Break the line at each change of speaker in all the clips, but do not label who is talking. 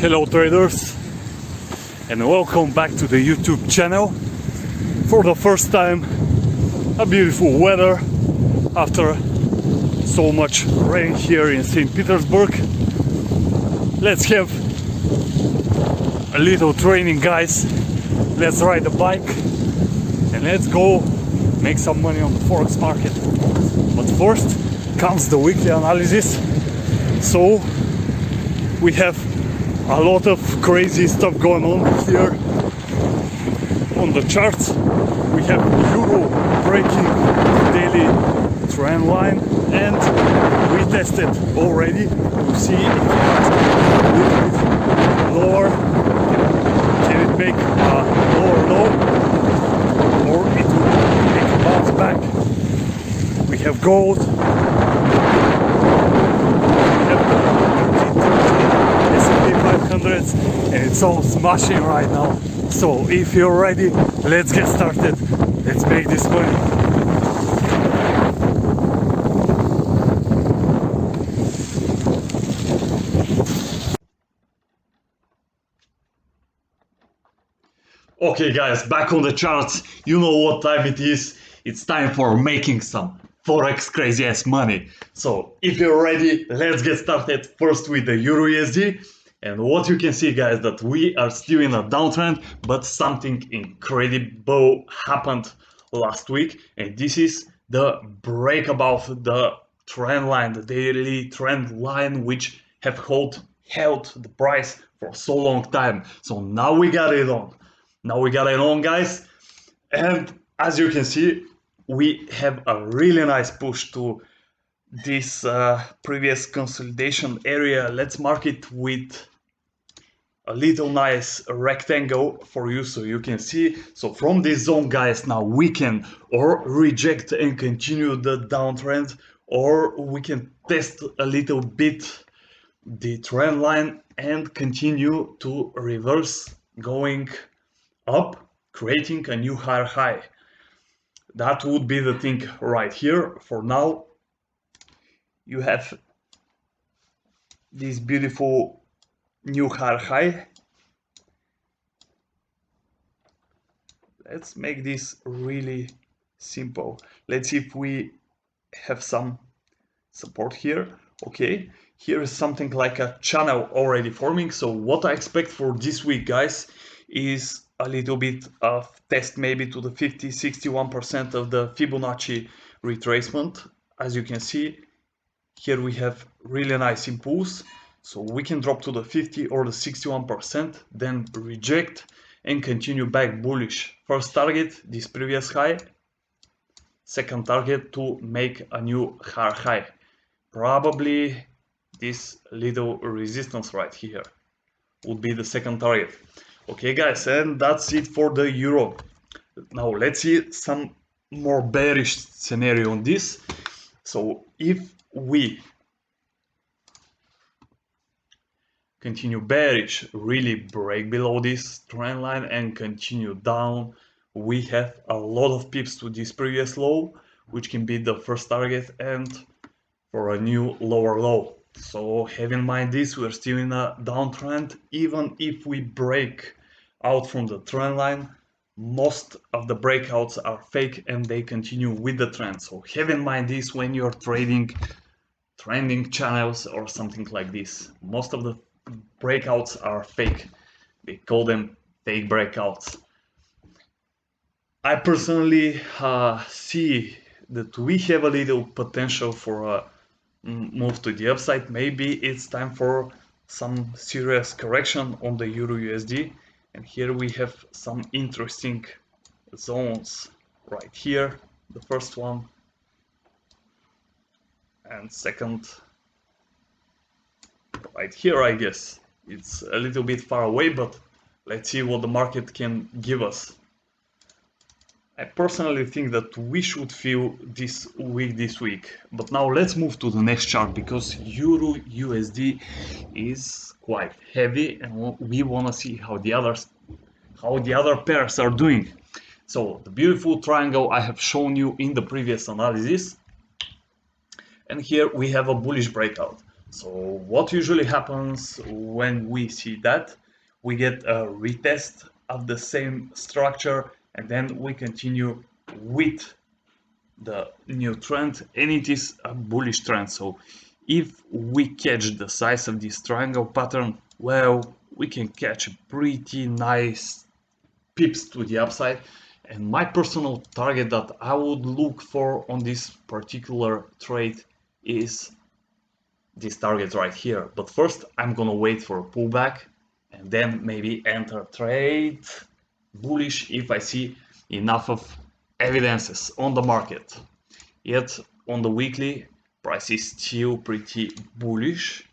Hello traders, and welcome back to the YouTube channel. For the first time, a beautiful weather after so much rain here in St. Petersburg. Let's have a little training, guys. Let's ride the bike and let's go make some money on the forex market. But first comes the weekly analysis. So we have a lot of crazy stuff going on here on the charts. We have euro breaking daily trend line, and we tested already to see if it's a little bit lower. Can it make a lower low, or it will make a bounce back? We have gold. And it's all smashing right now. So if you're ready, let's get started. Let's make this money. Okay guys, back on the charts. You know what time it is. It's time for making some forex crazy ass money. So if you're ready, let's get started first with the eurusd. And what you can see, guys, that we are still in a downtrend, but something incredible happened last week, and this is the break above the trend line, the daily trend line, which have held the price for so long time. So now we got it on. Now we got it on, guys. And as you can see, we have a really nice push to this previous consolidation area. Let's mark it with a little nice rectangle for you so you can see. So from this zone, guys, now we can or reject and continue the downtrend, or we can test a little bit the trend line and continue to reverse, going up, creating a new higher high. That would be the thing right here. For now, you have this beautiful new higher high. Let's make this really simple. Let's see if we have some support here. Okay, here is something like a channel already forming. So what I expect for this week, guys, is a little bit of test maybe to the 50-61% of the Fibonacci retracement. As you can see, here we have really nice impulse. So we can drop to the 50 or the 61%, then reject and continue back bullish. First target, this previous high. Second target, to make a new higher high. Probably this little resistance right here would be the second target. Okay guys, and that's it for the euro. Now let's see some more bearish scenario on this. So if we continue bearish, really break below this trend line and continue down, we have a lot of pips to this previous low, which can be the first target and for a new lower low. So have in mind this, we're still in a downtrend. Even if we break out from the trend line, most of the breakouts are fake and they continue with the trend. So have in mind this when you're trading trending channels or something like this. Most of the breakouts are fake. They call them fake breakouts. I personally see that we have a little potential for a move to the upside. Maybe it's time for some serious correction on the EURUSD. And here we have some interesting zones right here. The first one and second right here, I guess. It's a little bit far away, but let's see what the market can give us. I personally think that we should feel this week. But now let's move to the next chart, because EURUSD is quite heavy and we want to see how the other pairs are doing. So the beautiful triangle I have shown you in the previous analysis, and here we have a bullish breakout. So what usually happens when we see that, we get a retest of the same structure and then we continue with the new trend, and it is a bullish trend. So if we catch the size of this triangle pattern, well, we can catch a pretty nice pips to the upside. And my personal target that I would look for on this particular trade is this target right here. But first I'm gonna wait for a pullback and then maybe enter trade bullish if I see enough of evidences on the market. Yet on the weekly, price is still pretty bullish,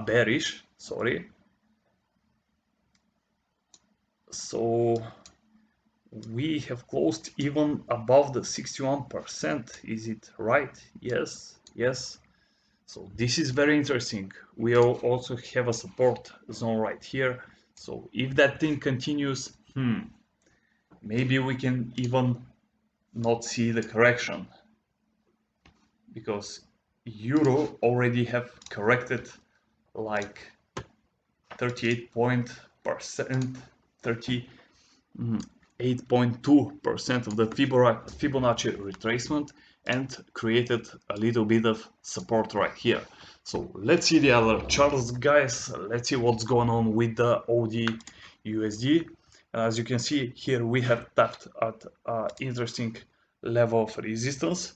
bearish, sorry. So we have closed even above the 61%. Is it right? Yes, yes. So this is very interesting. We also have a support zone right here. So if that thing continues, maybe we can even not see the correction, because euro already have corrected like 38.2% of the Fibonacci retracement and created a little bit of support right here. So let's see the other charts, guys. Let's see what's going on with the OD USD. And as you can see here, we have tapped at an interesting level of resistance.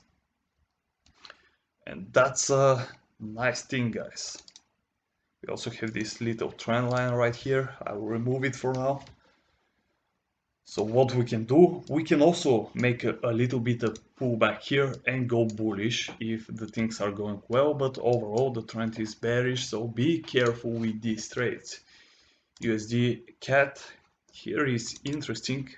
And that's a nice thing, guys. We also have this little trend line right here. I will remove it for now. So what we can do, we can also make a little bit of pullback here and go bullish if the things are going well, but overall the trend is bearish, so be careful with these trades. USD CAD here is interesting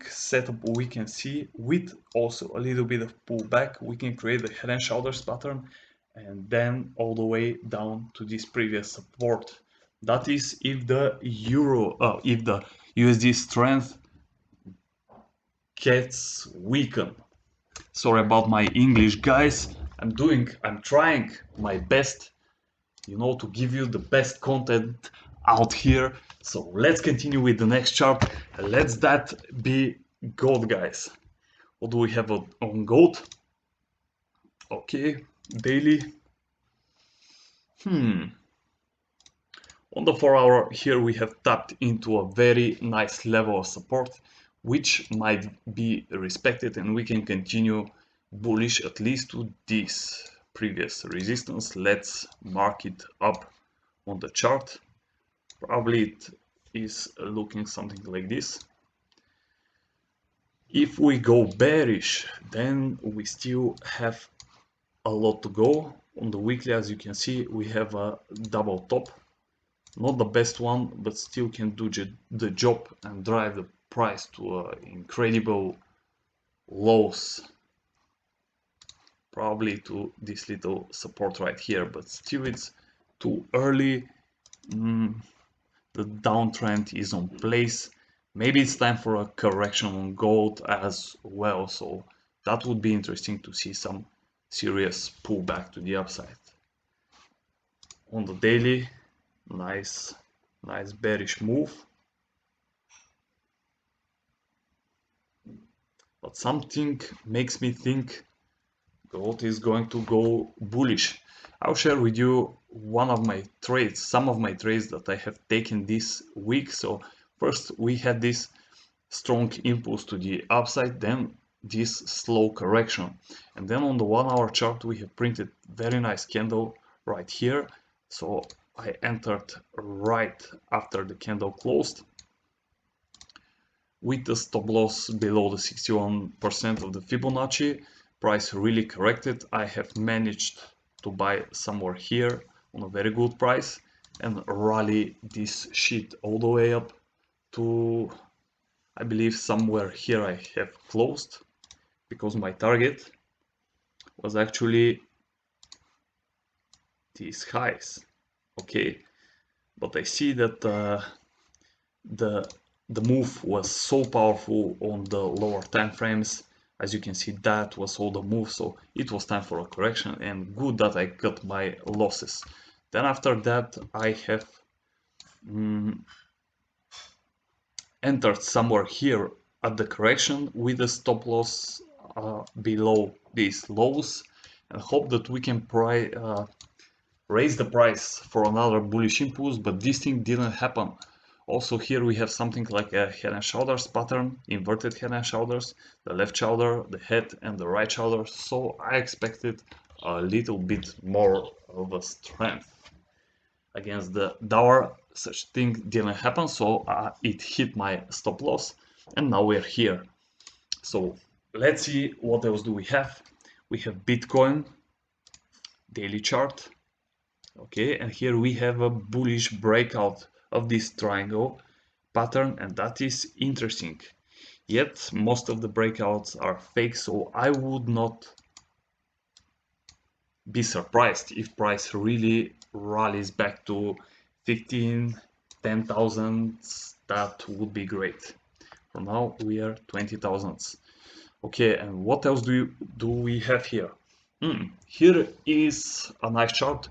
setup we can see with also a little bit of pullback. We can create a head and shoulders pattern and then all the way down to this previous support. That is if the USD strength gets weakened. Sorry about my English, guys. I'm trying my best, to give you the best content out here. So let's continue with the next chart. Let's that be gold, guys. What do we have on gold? Okay, daily. On the 4-hour here we have tapped into a very nice level of support, which might be respected, and we can continue bullish at least to this previous resistance. Let's mark it up on the chart. Probably it is looking something like this. If we go bearish, then we still have a lot to go. On the weekly, as you can see, we have a double top. Not the best one, but still can do the job and drive the price to incredible lows. Probably to this little support right here, but still it's too early. The downtrend is on place. Maybe it's time for a correction on gold as well. So that would be interesting to see some serious pullback to the upside. On the daily, nice bearish move. But something makes me think gold is going to go bullish. I'll share with you some of my trades that I have taken this week. So first we had this strong impulse to the upside, then this slow correction. And then on the 1-hour chart we have printed very nice candle right here. So I entered right after the candle closed with the stop loss below the 61% of the Fibonacci. Price really corrected. I have managed to buy somewhere here on a very good price and rally this shit all the way up to, I believe, somewhere here I have closed, because my target was actually these highs. Okay, but I see that the move was so powerful on the lower time frames. As you can see, that was all the move, so it was time for a correction, and good that I cut my losses. Then after that I have entered somewhere here at the correction with a stop loss below these lows, and hope that we can raise the price for another bullish impulse, but this thing didn't happen. Also here we have something like a head and shoulders pattern, inverted head and shoulders, the left shoulder, the head and the right shoulder, so I expected a little bit more of a strength. Against the dollar, such thing didn't happen, so it hit my stop loss, and now we're here. So let's see what else do we have. We have Bitcoin, daily chart. Okay, and here we have a bullish breakout of this triangle pattern, and that is interesting. Yet most of the breakouts are fake, so I would not be surprised if price really rallies back to 15, 10,000. That would be great. For now we are 20,000. Okay, and what else do we have here? Here is a nice chart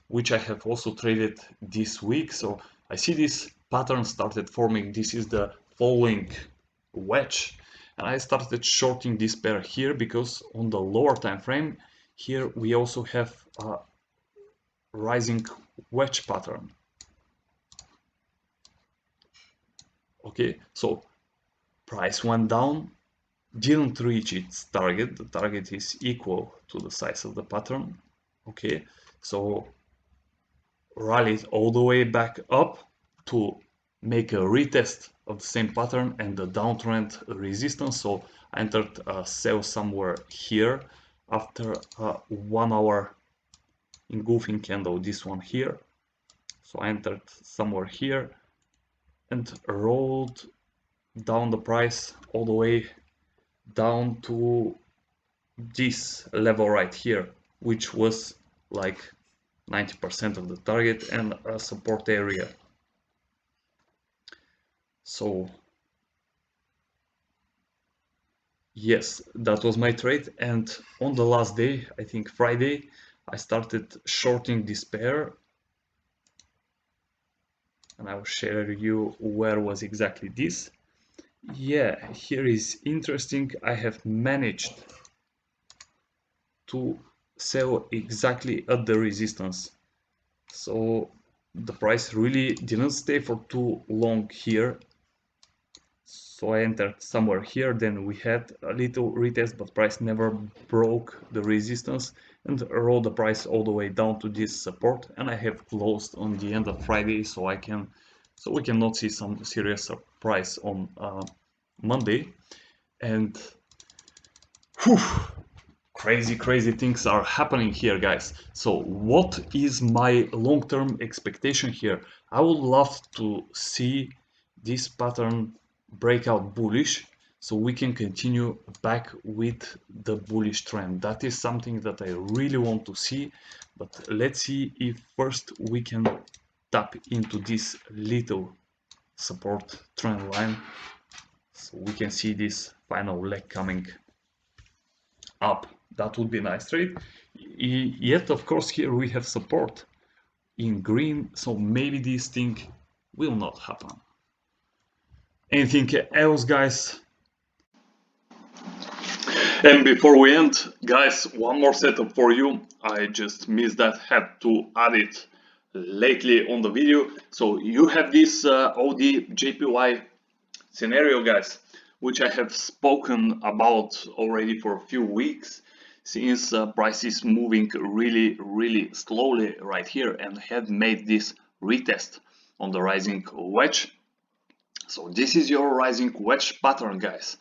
which I have also traded this week. So I see this pattern started forming. This is the falling wedge, and I started shorting this pair here because on the lower time frame here we also have a rising wedge pattern. Okay, so price went down, didn't reach its target. The target is equal to the size of the pattern. Okay, so rallied all the way back up to make a retest of the same pattern and the downtrend resistance. So I entered a sell somewhere here after 1 hour engulfing candle, this one here. So I entered somewhere here and rolled down the price all the way down to this level right here, which was like 90% of the target and a support area. So yes, that was my trade, and on the last day, I think Friday, I started shorting this pair, and I will share you where was exactly this. Yeah, here is interesting. I have managed to sell exactly at the resistance. So the price really didn't stay for too long here. So I entered somewhere here, then we had a little retest, but price never broke the resistance and rolled the price all the way down to this support, and I have closed on the end of Friday, so we cannot see some serious surprise on Monday. And whew, crazy things are happening here, guys. So what is my long-term expectation here? I would love to see this pattern break out bullish, so we can continue back with the bullish trend. That is something that I really want to see, but let's see if first we can tap into this little support trend line, so we can see this final leg coming up. That would be a nice trade. Yet of course here we have support in green, so maybe this thing will not happen. Anything else, guys? And before we end, guys, one more setup for you. I just missed that, had to add it lately on the video. So you have this OD JPY scenario, guys, which I have spoken about already for a few weeks, since price is moving really slowly right here and had made this retest on the rising wedge. So this is your rising wedge pattern, guys,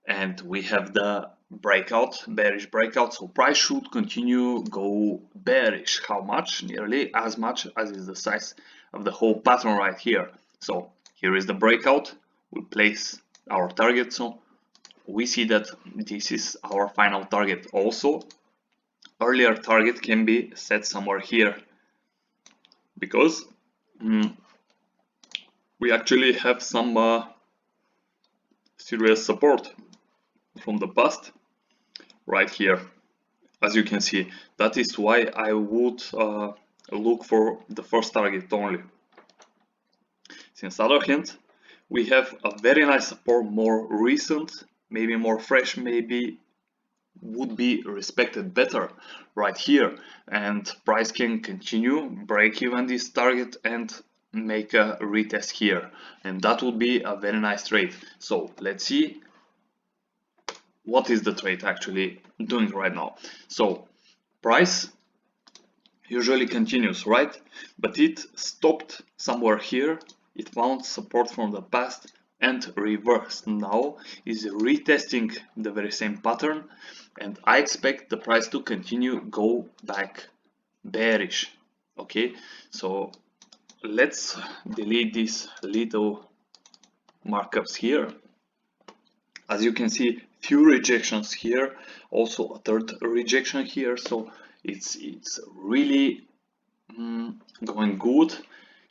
and we have the breakout, bearish breakout, so price should continue go bearish. How much? Nearly as much as is the size of the whole pattern right here. So here is the breakout, we place our target, so we see that this is our final target. Also, earlier target can be set somewhere here, because we actually have some serious support
from the past right here. As you can see, that is why I would look for the first target only. Since other hand, we have a very nice support, more recent, maybe more fresh, maybe would be respected better right here, and price can continue break even this target and make a retest here, and that would be a very nice trade. So let's see what is the trade actually doing right now. So price usually continues, right? But it stopped somewhere here, it found support from the past and reversed. Now is retesting the very same pattern, and I expect the price to continue go back bearish. Okay, so let's delete these little markups here. As you can see, few rejections here, also a third rejection here, so it's really going good.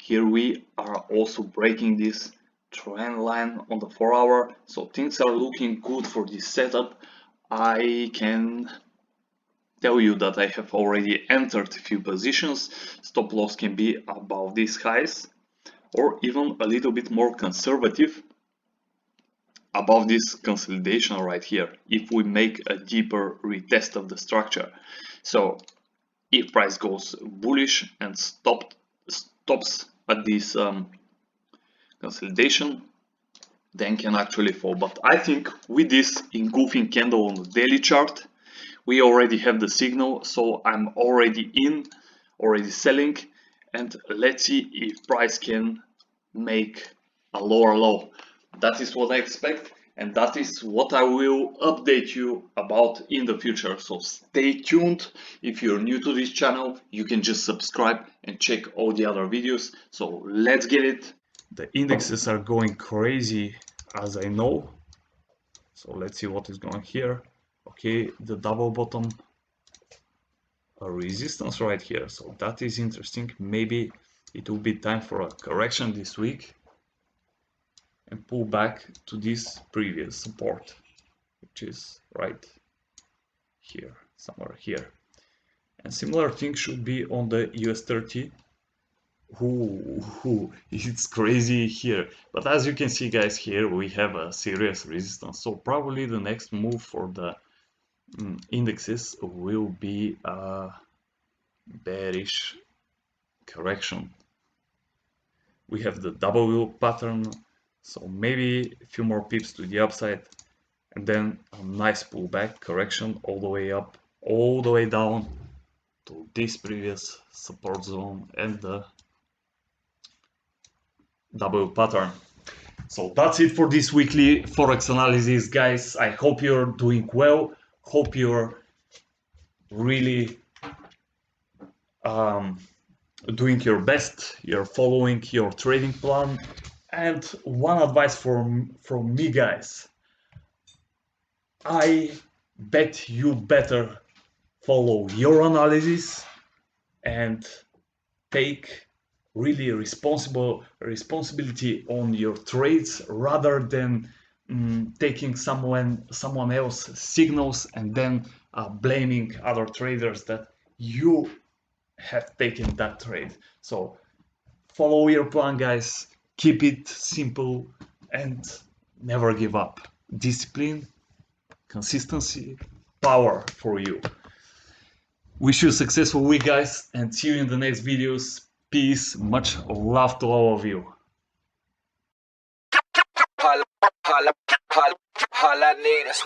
Here we are also breaking this trend line on the 4 hour, so things are looking good for this setup. I can tell you that I have already entered a few positions. Stop loss can be above these highs, or even a little bit more conservative above this consolidation right here, if we make a deeper retest of the structure. So if price goes bullish and stops at this consolidation, then can actually fall. But I think with this engulfing candle on the daily chart, we already have the signal, so I'm already in, already selling, and let's see if price can make a lower low. That is what I expect, and that is what I will update you about in the future. So stay tuned. If you're new to this channel, you can just subscribe and check all the other videos. So let's get it.
The indexes are going crazy, as I know. So let's see what is going here. Okay, the double bottom, a resistance right here. So that is interesting. Maybe it will be time for a correction this week and pull back to this previous support, which is right here, somewhere here. And similar thing should be on the US30. It's crazy here, but as you can see, guys, here we have a serious resistance. So probably the next move for the indexes will be a bearish correction. We have the W pattern, so maybe a few more pips to the upside, and then a nice pullback correction all the way up, all the way down to this previous support zone and the W pattern. So that's it for this weekly forex analysis, guys. I hope you're doing well, hope you're really doing your best, you're following your trading plan. And one advice from me, guys, I bet you better follow your analysis and take really responsibility on your trades, rather than taking someone else's signals and then blaming other traders that you have taken that trade. So follow your plan, guys, keep it simple and never give up. Discipline, consistency, power for you. Wish you a successful week, guys, and see you in the next videos. Peace, much love to all of you.
All I need is